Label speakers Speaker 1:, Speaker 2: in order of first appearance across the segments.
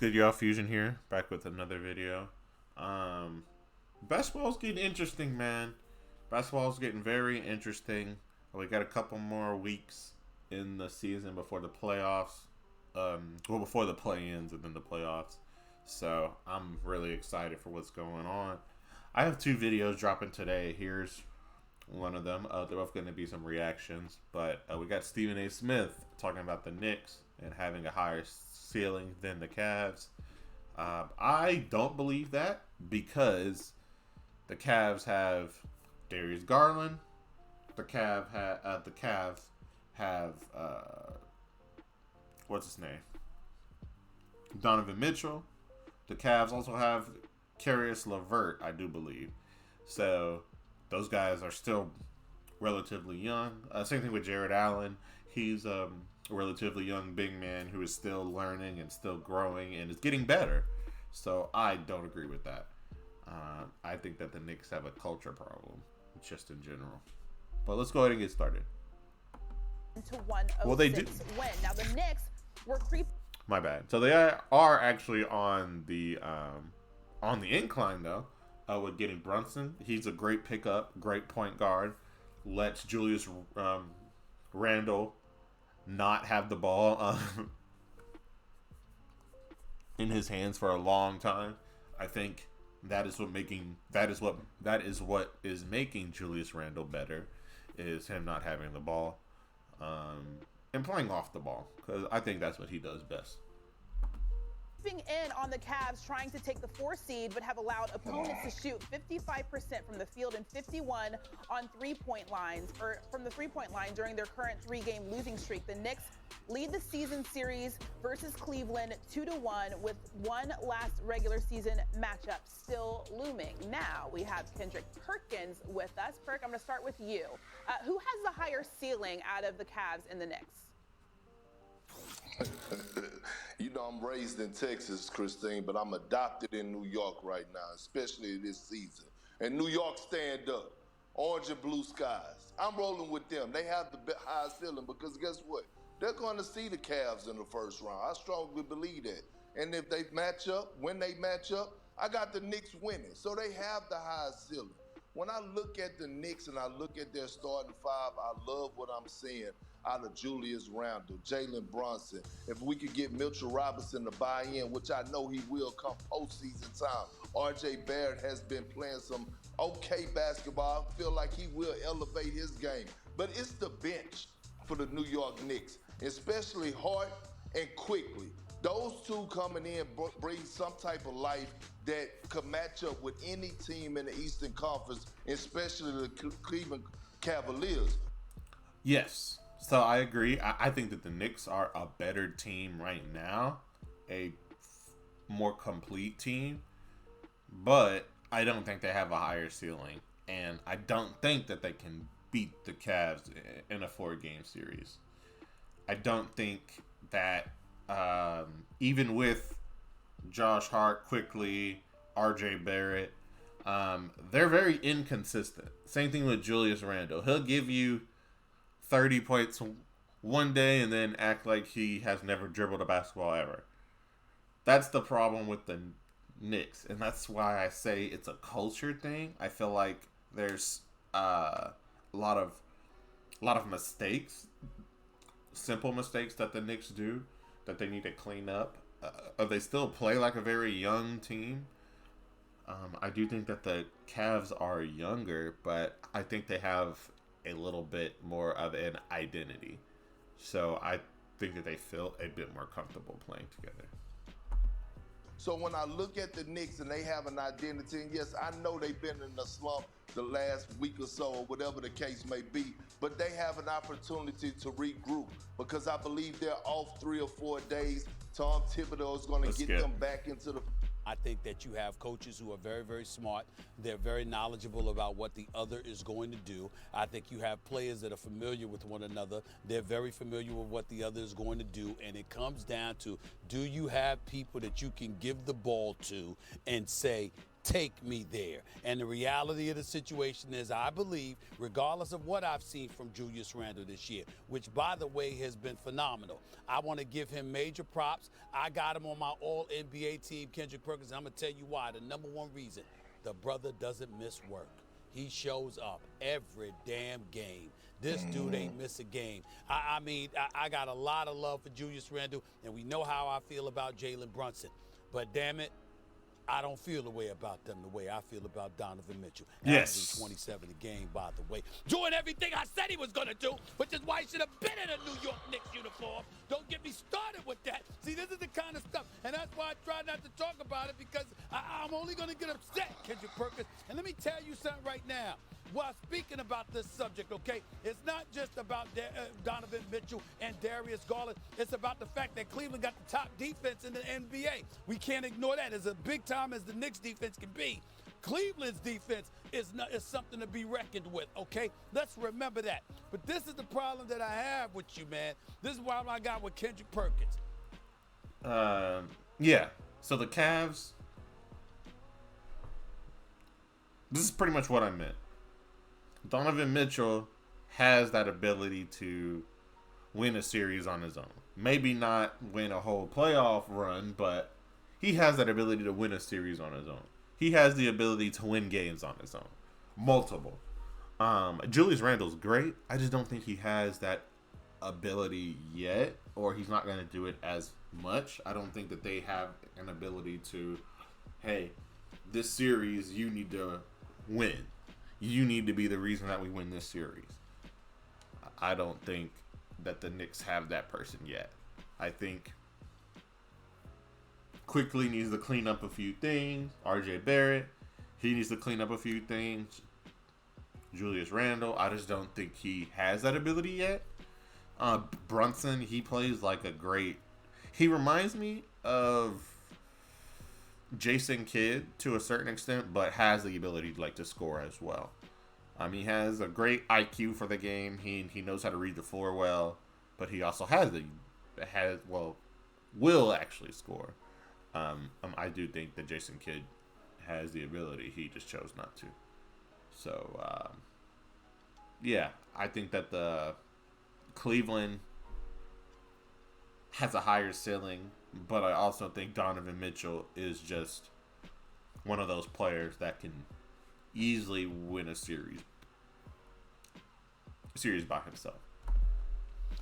Speaker 1: Good y'all, Fuzion here, back with another video. Um, Basketball's getting interesting, man. Basketball's getting very interesting. We got a couple more weeks in the season before the playoffs. Before the play-ins and then the playoffs. So I'm really excited for what's going on. I have two videos dropping today. Here's one of them. They're both going to be some reactions, but we got Stephen A. Smith talking about the Knicks and having a higher ceiling than the Cavs. I don't believe that because the Cavs have Darius Garland. The Cavs have what's his name? Donovan Mitchell. The Cavs also have Caris LeVert, I do believe. So those guys are still relatively young. Same thing with Jared Allen. He's a relatively young big man who is still learning and still growing and is getting better. So I don't agree with that. I think that the Knicks have a culture problem, just in general. But let's go ahead and get started.
Speaker 2: To 106
Speaker 1: Well, they do.
Speaker 2: win. Now the Knicks were creeping.
Speaker 1: My bad. So they are actually on the incline though. With getting Brunson, he's a great pickup, great point guard. Lets Julius Randle not have the ball in his hands for a long time. I think that is what is making Julius Randle better, is him not having the ball and playing off the ball, because I think that's what he does best.
Speaker 2: In on the Cavs, trying to take the 4 seed, but have allowed opponents to shoot 55% from the field and 51 on three-point lines, or from the three-point line during their current 3-game losing streak. The Knicks lead the season series versus Cleveland 2-1, with one last regular season matchup still looming. Now we have Kendrick Perkins with us. Perk, I'm going to start with you. Who has the higher ceiling out of the Cavs and the Knicks?
Speaker 3: You know, I'm raised in Texas, Christine, but I'm adopted in New York right now, especially this season. And New York, stand up. Orange and blue skies. I'm rolling with them. They have the highest ceiling because guess what? They're going to see the Cavs in the first round. I strongly believe that. And if they match up, when they match up, I got the Knicks winning. So they have the highest ceiling. When I look at the Knicks and I look at their starting five, I love what I'm seeing out of Julius Randle, Jalen Brunson. If we could get Mitchell Robinson to buy in, which I know he will come postseason time. R.J. Barrett has been playing some okay basketball. I feel like he will elevate his game. But it's the bench for the New York Knicks, especially Hart and Quickly. Those two coming in bring some type of life that could match up with any team in the Eastern Conference, especially the Cleveland Cavaliers.
Speaker 1: Yes. So I agree. I think that the Knicks are a better team right now, a more complete team, but I don't think they have a higher ceiling, and I don't think that they can beat the Cavs in a 4-game series. I don't think that even with Josh Hart, Quickly, R.J. Barrett, they're very inconsistent. Same thing with Julius Randle. He'll give you 30 points one day and then act like he has never dribbled a basketball ever. That's the problem with the Knicks, and that's why I say it's a culture thing. I feel like there's a lot of mistakes, simple mistakes that the Knicks do that they need to clean up. They still play like a very young team. I do think that the Cavs are younger, but I think they have a little bit more of an identity. So I think that they feel a bit more comfortable playing together.
Speaker 3: So when I look at the Knicks and they have an identity, and yes, I know they've been in a slump the last week or so, or whatever the case may be, but they have an opportunity to regroup because I believe they're off 3 or 4 days. Tom Thibodeau is going to get them back into the...
Speaker 4: I think that you have coaches who are very, very smart. They're very knowledgeable about what the other is going to do. I think you have players that are familiar with one another. They're very familiar with what the other is going to do. And it comes down to, do you have people that you can give the ball to and say, Take me there. And the reality of the situation is, I believe, regardless of what I've seen from Julius Randle this year, which, by the way, has been phenomenal, I want to give him major props. I got him on my All-NBA team, Kendrick Perkins, and I'm going to tell you why. The number one reason, the brother doesn't miss work. He shows up every damn game. This dude ain't miss a game. I got a lot of love for Julius Randle, and we know how I feel about Jalen Brunson. But damn it, I don't feel the way about them the way I feel about Donovan Mitchell.
Speaker 1: Yes.
Speaker 4: Averaging 27 a game, by the way. Doing everything I said he was going to do, which is why he should have been in a New York Knicks uniform. Don't get me started with that. See, this is the kind of stuff, and that's why I try not to talk about it, because I'm only going to get upset, Kendrick Perkins. And let me tell you something right now. While speaking about this subject, okay, it's not just about Donovan Mitchell and Darius Garland. It's about the fact that Cleveland got the top defense in the NBA. We can't ignore that. As a big time as the Knicks defense can be, Cleveland's defense is something to be reckoned with, okay? Let's remember that. But this is the problem that I have with you, man. This is the problem I got with Kendrick Perkins.
Speaker 1: Yeah. So the Cavs, this is pretty much what I meant. Donovan Mitchell has that ability to win a series on his own. Maybe not win a whole playoff run, but he has that ability to win a series on his own. He has the ability to win games on his own. Multiple. Julius Randle's great. I just don't think he has that ability yet, or he's not going to do it as much. I don't think that they have an ability to, hey, this series you need to win. You need to be the reason that we win this series. I don't think that the Knicks have that person yet. I think Quickly needs to clean up a few things. RJ Barrett, he needs to clean up a few things. Julius Randle, I just don't think he has that ability yet. Brunson, he plays like a great... He reminds me of Jason Kidd to a certain extent, but has the ability to score as well. He has a great IQ for the game. He knows how to read the floor well, but he also will actually score. I do think that Jason Kidd has the ability. He just chose not to. So, yeah, I think that the Cleveland has a higher ceiling, but I also think Donovan Mitchell is just one of those players that can easily win a series by himself.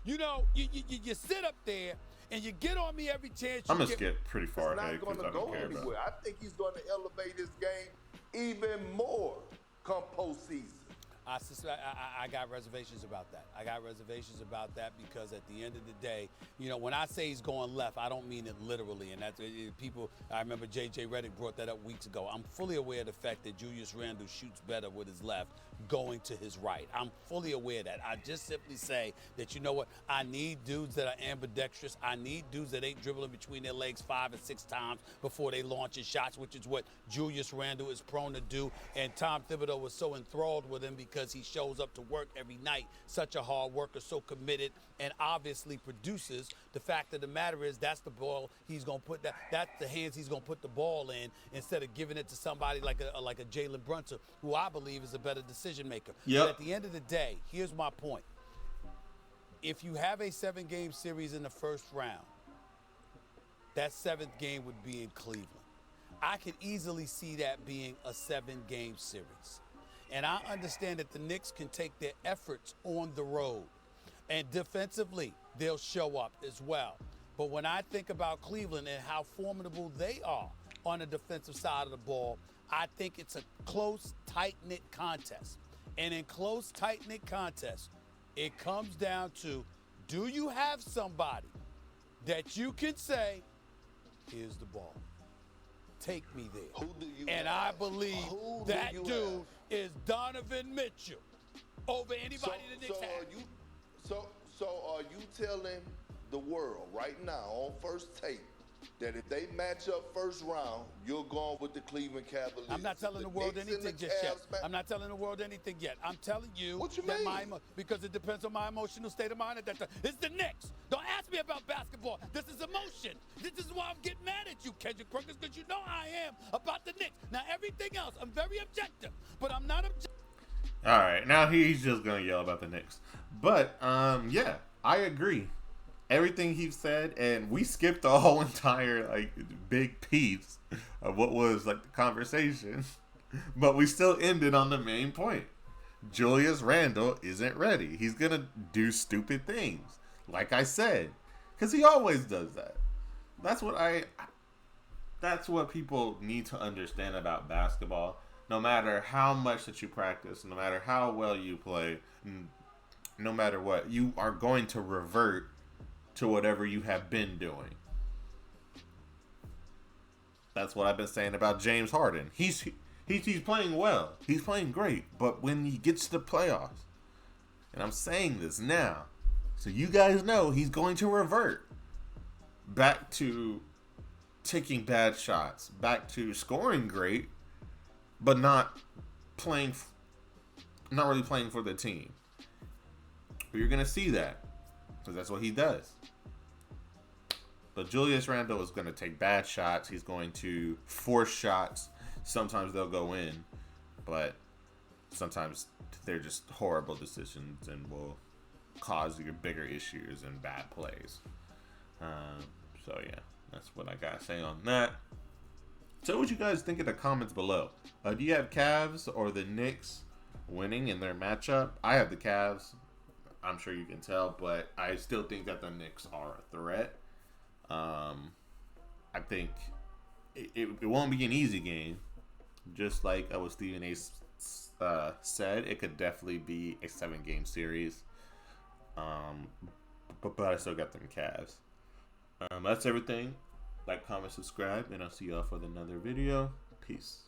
Speaker 4: You know, you sit up there and you get on me every chance you
Speaker 1: I'm going to skip pretty far ahead because I don't care about it.
Speaker 3: I think he's going to elevate his game even more come postseason.
Speaker 4: I got reservations about that. I got reservations about that because at the end of the day, you know, when I say he's going left, I don't mean it literally. And that's people. I remember J.J. Redick brought that up weeks ago. I'm fully aware of the fact that Julius Randle shoots better with his left going to his right. I'm fully aware of that. I just simply say that, you know what, I need dudes that are ambidextrous. I need dudes that ain't dribbling between their legs 5 or 6 times before they launch his shots, which is what Julius Randle is prone to do. And Tom Thibodeau was so enthralled with him because he shows up to work every night, such a hard worker, so committed, and obviously produces. The fact of the matter is that's the ball he's going to put, that's the hands he's going to put the ball in instead of giving it to somebody like a Jalen Brunson, who I believe is a better decision maker.
Speaker 1: Yep.
Speaker 4: But at the end of the day, here's my point. If you have a 7-game series in the first round, that 7th game would be in Cleveland. I could easily see that being a 7-game series. And I understand that the Knicks can take their efforts on the road. And defensively, they'll show up as well. But when I think about Cleveland and how formidable they are on the defensive side of the ball, I think it's a close, tight-knit contest. And in close, tight-knit contests, it comes down to, do you have somebody that you can say, here's the ball. Take me there.
Speaker 3: Who do you
Speaker 4: and
Speaker 3: have?
Speaker 4: I believe that dude is Donovan Mitchell over anybody the Knicks have.
Speaker 3: So are you telling the world right now on First Take that if they match up first round, you're going with the Cleveland Cavaliers?
Speaker 4: I'm not telling the world anything just yet. I'm not telling the world anything yet. I'm telling you
Speaker 3: what you
Speaker 4: that
Speaker 3: mean?
Speaker 4: because it depends on my emotional state of mind at that time. It's the Knicks. Don't ask me me about basketball. This is emotion. This is why I'm getting mad at you, Kendrick Perkins, because you know I am about the Knicks. Now, everything else, I'm very objective, but I'm not objective.
Speaker 1: All right, now he's just gonna yell about the Knicks. But yeah, I agree. Everything he said, and we skipped the whole entire like big piece of what was like the conversation, but we still ended on the main point. Julius Randle isn't ready. He's gonna do stupid things, like I said, because he always does that. That's what people need to understand about basketball. No matter how much that you practice, no matter how well you play, no matter what, you are going to revert to whatever you have been doing. That's what I've been saying about James Harden. He's playing well. He's playing great. But when he gets to the playoffs, and I'm saying this now, so you guys know he's going to revert back to taking bad shots, back to scoring great, but not really playing for the team. You're gonna see that because that's what he does. But Julius Randle is going to take bad shots. He's going to force shots. Sometimes they'll go in, but sometimes they're just horrible decisions and will cause your bigger issues and bad plays. So yeah, that's what I gotta say on that. So what you guys think in the comments below. Do you have Cavs or the Knicks winning in their matchup? I have the Cavs. I'm sure you can tell, but I still think that the Knicks are a threat. I think it won't be an easy game. Just like what Stephen A. Said, it could definitely be a 7-game series. But I still got them Cavs. That's everything. Like, comment, subscribe, and I'll see y'all for another video. Peace.